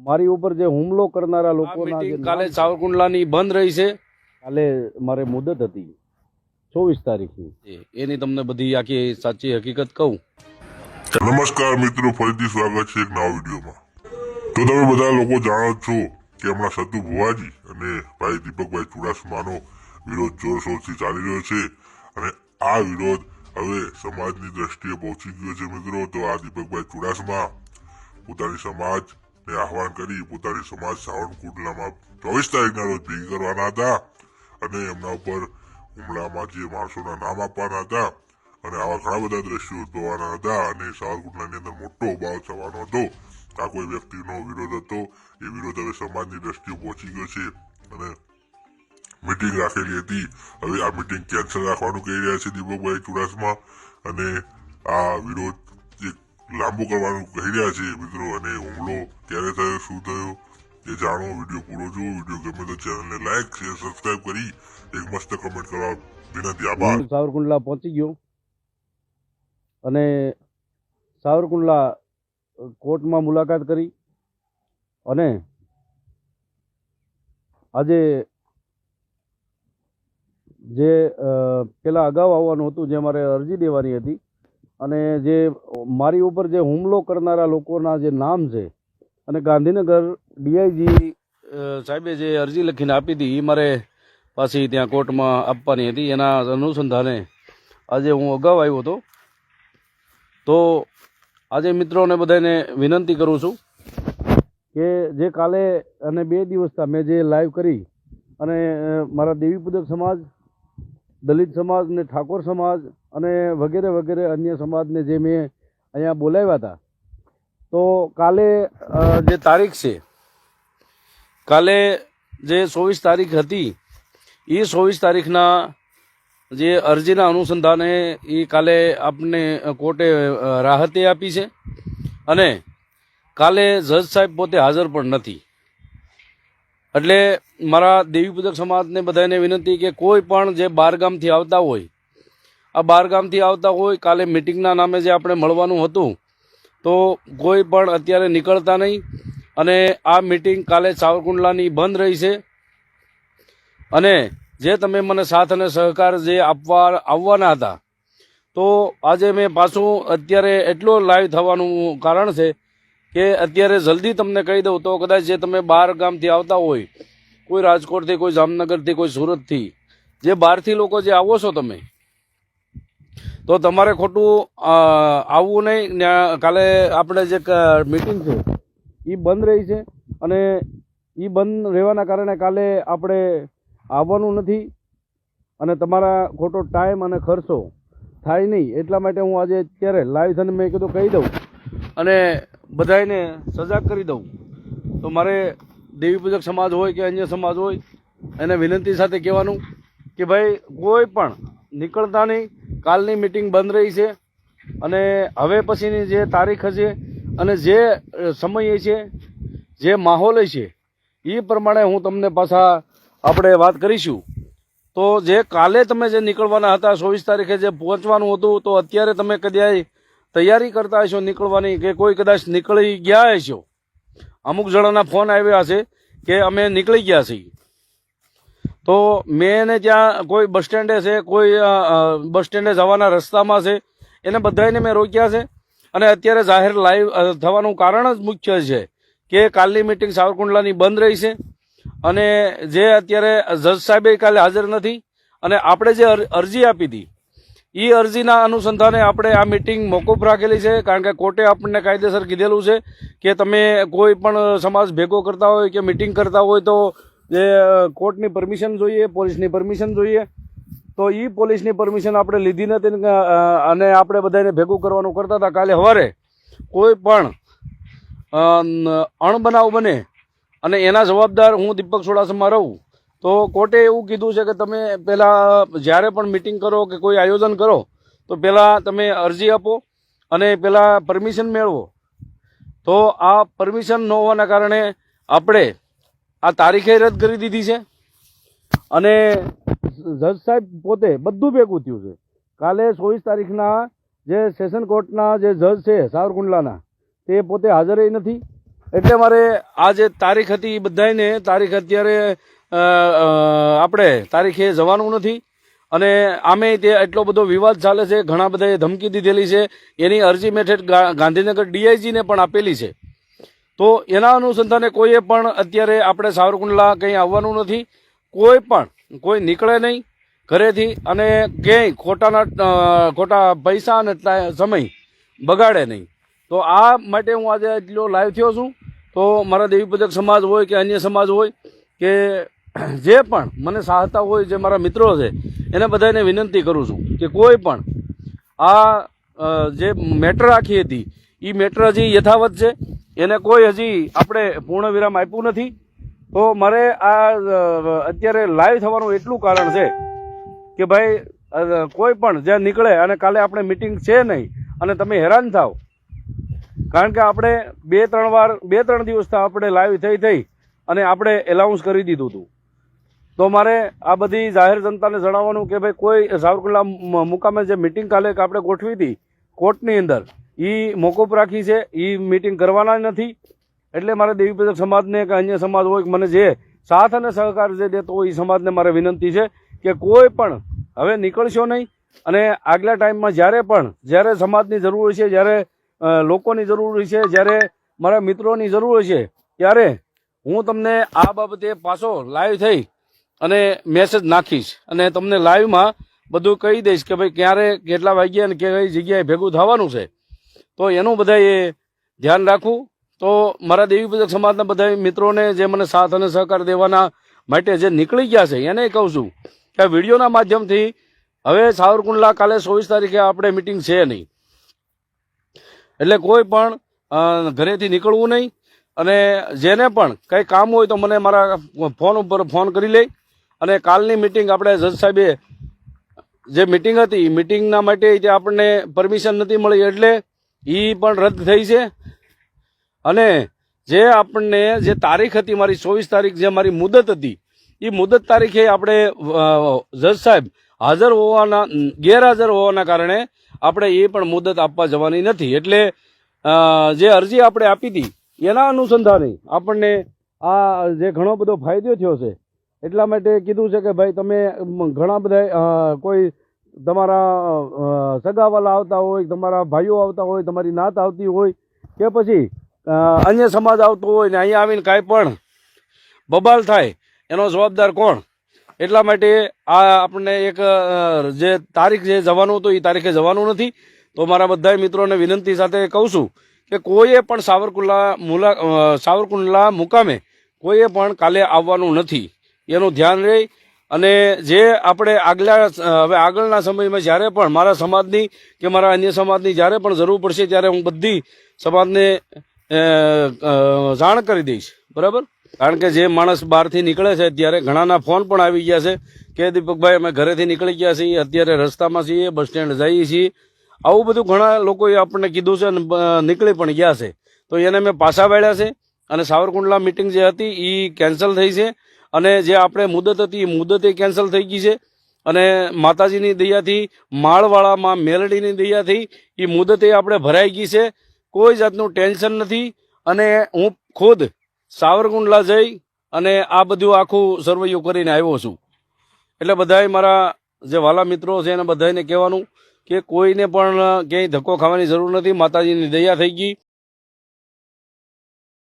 મારી ઉપર જે હુમલો કરનારા લોકોના જે કાલે સાવરકુંડલાની બંધ રહી છે. કાલે મારે મુદત હતી 24 તારીખની. એની તમને બધી આખી સાચી હકીકત કહું. નમસ્કાર મિત્રો, ફરીથી સ્વાગત છે એક નવા વિડીયોમાં. તો તમે બધા લોકો જાણો છો કે હમણાં સતુ ભુવાજી અને ભાઈ દીપકભાઈ ચુડાસમાનો વિરોધ જોરશોરથી ચાલી રહ્યો છે અને આ વિરોધ હવે સમાજની દ્રષ્ટિએ પહોંચી ગયો છે. મિત્રો, તો આ દીપકભાઈ ચુડાસમા પોતાની સમાજને આહવાન કરી પોતાની સમાજ સાવરકુંડલામાં 24 તારીખના રોજ ભેગી કરવાના હતા અને એમના ઉપર હુમલામાં જે માણસોના નામ આપવાના હતા અને આવા ઘણા બધા દ્રશ્યો ઉદ્ભવવાના હતા અને સાવરકુંડલાની અંદર મોટો ઉભાવ થવાનો હતો. આ કોઈ વ્યક્તિનો વિરોધ હતો, એ વિરોધ હવે સમાજની દ્રષ્ટિએ પહોંચી ગયો છે અને મીટિંગ રાખેલી હતી. હવે આ મીટિંગ કેન્સલ રાખવાનું કહી રહ્યા છે દીપકભાઈ ચુડાસમા અને આ વિરોધ એક લાંબો કરવાનું કહી રહ્યા છે મિત્રો. અને હુમલો ક્યારે થયો, શું થયો એ જાણો. વિડીયો પૂરો જુઓ. વિડીયો ગમે તો ચેનલને લાઈક, શેર, સબસ્ક્રાઇબ કરી એક મસ્ત કમેન્ટ કરવા વિનંતી. આભાર. સાવરકુંડલા પહોંચી ગયો અને સાવરકુંડલા કોર્ટમાં મુલાકાત કરી અને આજે જે પેલા અગાઉ આવવાનું હતું, જે મારે અરજી દેવાની હતી અને જે મારી ઉપર જે હુમલો કરનારા લોકોના જે નામ છે અને ગાંધીનગર ડીઆઈજી સાહેબે જે અરજી લખીને આપી હતી એ મારે પાછી ત્યાં કોર્ટમાં આપવાની હતી. એના અનુસંધાને આજે હું અગાઉ આવ્યો હતો. તો આજે મિત્રોને બધાને વિનંતી કરું છું કે જે કાલે અને 2 દિવસથી મેં જે લાઈવ કરી અને મારા દેવી પૂજક સમાજ, દલિત સમાજ ને ઠાકોર સમાજ અને વગેરે વગેરે અન્ય સમાજને જે મેં અહીંયા બોલાવ્યા હતા, તો કાલે જે તારીખ છે, કાલે જે 24 તારીખ હતી, એ 24 તારીખના જે અરજીના અનુસંધાને એ કાલે આપને કોર્ટે રાહતે આપી છે અને કાલે જજ સાહેબ પોતે હાજર પણ નથી. એટલે મારા દેવી પૂજક સમાજને બધાને વિનંતી કે કોઈ પણ જે બહારગામથી આવતા હોય, આ બહારગામથી આવતા હોય, કાલે મિટિંગના નામે જે આપણે મળવાનું હતું, તો કોઈ પણ અત્યારે નીકળતા નહીં. અને આ મિટિંગ કાલે સાવરકુંડલાની બંધ રહી છે અને જે તમે મને સાથ અને સહકાર જે આવવાના હતા, તો આજે મેં પાછું અત્યારે એટલો લાઈવ થવાનું કારણ છે કે અત્યારે જલ્દી તમને કહી દઉં તો કદાચ જે તમે બહાર ગામથી આવતા હોય, કોઈ રાજકોટથી, કોઈ જામનગરથી, કોઈ સુરતથી, જે બહારથી લોકો જે આવો છો તમે, તો તમારે ખોટું આવવું નહીં. કાલે આપણે જે મિટિંગ છે એ બંધ રહી છે અને એ બંધ રહેવાના કારણે કાલે આપણે આવવાનું નથી અને તમારા ખોટો ટાઈમ અને ખર્ચો થાય નહીં. એટલા માટે હું આજે અત્યારે લાઈવ થઈને મેં કીધું કહી દઉં અને બધાને સજાગ કરી દઉં. તો મારે દેવી પૂજક સમાજ હોય કે અન્ય સમાજ હોય એને વિનંતી સાથે કહેવાનું કે ભાઈ કોઈ પણ નીકળતા નહીં. કાલની મિટિંગ બંધ રહી છે અને હવે પછીની જે તારીખ હશે અને જે સમય છે, જે માહોલ છે, એ પ્રમાણે હું તમને પાછા આપણે વાત કરીશું. તો જે કાલે તમે જે નીકળવાના હતા 24 તારીખે જે પહોંચવાનું હતું, તો અત્યારે તમે કદાચ તૈયારી કરતા હશો નીકળવાની કે કોઈ કદાચ નીકળી ગયા હશો. અમુક જણાના ફોન આવ્યા છે કે અમે નીકળી ગયા છીએ. તો મેં એને ત્યાં કોઈ બસ સ્ટેન્ડે છે, કોઈ બસ સ્ટેન્ડે જવાના રસ્તામાં છે, એને બધાને મેં રોક્યા છે અને અત્યારે જાહેર લાઈવ થવાનું કારણ જ મુખ્ય છે કે કાલની મિટિંગ સાવરકુંડલાની બંધ રહી છે અને જે અત્યારે જજ સાહેબે કાલે હાજર નથી અને આપણે જે અરજી આપી હતી એ અરજીના અનુસંધાને આપણે આ મિટિંગ મોકૂફ રાખેલી છે. કારણ કે કોર્ટે આપણને કાયદેસર કીધેલું છે કે તમે કોઈ પણ સમાજ ભેગો કરતા હોય કે મિટિંગ કરતા હોય તો જે કોર્ટની પરમિશન જોઈએ, પોલીસની પરમિશન જોઈએ. તો એ પોલીસની પરમિશન આપણે લીધી નથી અને આપણે બધાને ભેગું કરવાનું કરતા હતા. કાલે સવારે કોઈ પણ અણબનાવ બને અને એના જવાબદાર હું દીપક ચુડાસમા રહું, તો કોર્ટે એવું કીધું છે કે તમે પહેલાં જ્યારે પણ મિટિંગ કરો કે કોઈ આયોજન કરો તો પહેલાં તમે અરજી આપો અને પહેલાં પરમિશન મેળવો. તો આ પરમિશન ન હોવાના કારણે આપણે આ તારીખે રદ કરી દીધી છે અને જજ સાહેબ પોતે બધું ભેગું થયું છે. કાલે 24 તારીખના જે સેશન કોર્ટના જે જજ છે સાવરકુંડલાના, તે પોતે હાજર નથી એટલે મારે આ જે તારીખ હતી એ બધાને તારીખ અત્યારે આપણે તારીખે જવાનું નથી. અને આમે તે એટલો બધો વિવાદ ચાલે છે, ઘણા બધાએ ધમકી દીધેલી છે, એની અરજી મેં ઠેઠ ગાંધીનગર ડીઆઈજીને પણ આપેલી છે. તો એના અનુસંધાને કોઈએ પણ અત્યારે આપણે સાવરકુંડલા કંઈ આવવાનું નથી. કોઈ નીકળે નહીં ઘરેથી અને ક્યાંય ખોટા પૈસા અને સમય બગાડે નહીં. તો આ માટે હું આજે એટલો લાઈવ થયો છું. તો મારા દેવીપૂજક સમાજ હોય કે અન્ય સમાજ હોય કે જે પણ મને ચાહતા હોય, જે મારા મિત્રો છે, એને બધાને વિનંતી કરું છું કે કોઈ પણ આ જે મેટર આખી હતી એ મેટર હજી યથાવત છે, એને કોઈ હજી આપણે પૂર્ણ વિરામ આપ્યું નથી. તો મારે આ અત્યારે લાઈવ થવાનું એટલું કારણ છે કે ભાઈ કોઈ પણ જ્યાં નીકળે અને કાલે આપણે મિટિંગ છે નહીં અને તમે હેરાન થાવ, કારણ કે આપણે બે ત્રણ દિવસથી આપણે લાઈવ થઈ અને આપણે એલાઉન્સ કરી દીધું હતું. તો મારે આ બધી જાહેર જનતાને જણાવવાનું કે ભાઈ કોઈ સાવરકુંડલા મુકામે જે મિટિંગ કાલે આપણે ગોઠવી હતી કોર્ટની અંદર, એ મોકૂફ રાખી છે, એ મિટિંગ કરવાના નથી. એટલે મારે દેવીપૂજક સમાજને કે અન્ય સમાજ હોય મને જે સાથ અને સહકાર જે દેતો હોય એ સમાજને મારે વિનંતી છે કે કોઈ પણ હવે નીકળશો નહીં. અને આગલા ટાઈમમાં જ્યારે સમાજની જરૂર છે, જ્યારે લોકોની જરૂર છે, જ્યારે મારા મિત્રોની જરૂર છે, ત્યારે હું તમને આ બાબતે પાછો લાઈવ થઈ અને મેસેજ નાખીશ અને તમને લાઈવમાં બધું કહી દઈશ કે ભાઈ ક્યારે કેટલા વાગ્યા અને કઈ જગ્યાએ ભેગું થવાનું છે. તો એનું બધાએ ધ્યાન રાખવું. તો મારા દેવીપૂજક સમાજના બધા મિત્રોને જે મને સાથ અને સહકાર દેવાના માટે જે નીકળી ગયા છે એને કહું છું કે વિડીયોના માધ્યમથી હવે સાવરકુંડલા કાલે 24 તારીખે આપણે મિટિંગ છે નહીં. એટલે કોઈ પણ ઘરેથી નીકળવું નહીં. અને જેને પણ કંઈ કામ હોય તો મને મારા ફોન ઉપર ફોન કરી લે. અને કાલની મિટિંગ આપણે જજ સાહેબે જે મિટિંગ હતી એ મિટિંગના માટે આપણને પરમિશન નથી મળી, એટલે એ પણ રદ થઈ છે. અને જે આપણને જે તારીખ હતી મારી 24 તારીખ જે મારી મુદત હતી, એ મુદત તારીખે આપણે જજ સાહેબ ગેરહાજર હોવાના કારણે આપણે એ પણ મુદત આપવા જવાની નથી. એટલે જે અરજી આપણે આપી હતી એના અનુસંધાને આપણને આ જે ઘણો બધો ફાયદો થયો છે. એટલા માટે કીધું છે કે ભાઈ તમે ઘણા બધા કોઈ તમારા સગાવાલા આવતા હોય, તમારા ભાઈઓ આવતા હોય, તમારી નાત આવતી હોય કે પછી અન્ય સમાજ આવતો હોય ને અહીંયા આવીને કાંઈ પણ બબાલ થાય એનો જવાબદાર કોણ? એટલા માટે આ આપણને એક જે તારીખ જે જવાનું હતું એ તારીખે જવાનું નથી. તો મારા બધા મિત્રોને વિનંતી સાથે કહું છું કે કોઈએ પણ સાવરકુંડલા મુકામે કોઈએ પણ કાલે આવવાનું નથી, એનું ધ્યાન રહે. અને જે આપણે આગળના સમયમાં જ્યારે પણ મારા સમાજની કે મારા અન્ય સમાજની જ્યારે પણ જરૂર પડશે ત્યારે હું બધી સમાજને જાણ કરી દઈશ, બરાબર? કારણ કે જે માણસ બહારથી નીકળે છે ત્યારે ઘણાના ફોન પણ આવી ગયા છે કે દીપકભાઈ અમે ઘરેથી નીકળી ગયા છીએ, અત્યારે રસ્તામાં છીએ, બસ સ્ટેન્ડ જઈએ છીએ. આવું બધું ઘણા લોકોએ આપણને કીધું છે અને નીકળી પણ ગયા છે. તો એને મેં પાછા વાળ્યા છે અને સાવરકુંડલા મિટિંગ જે હતી એ કેન્સલ થઈ છે. અને જે આપણે મુદત હતી એ મુદતે કેન્સલ થઈ ગઈ છે. અને માતાજીની દયાથી, માળવાળામાં મેલડીની દયાથી એ મુદતે આપણે ભરાઈ ગઈ છે. કોઈ જાતનું ટેન્શન નથી. અને હું ખુદ સાવરકુંડલા જઈ અને આ બધું આખું સર્વૈયું કરીને આવ્યો છું. એટલે બધાએ મારા જે વાલા મિત્રો છે એને બધાને કહેવાનું કે કોઈને પણ ક્યાંય ધક્કો ખાવાની જરૂર નથી. માતાજીની દયા થઈ ગઈ.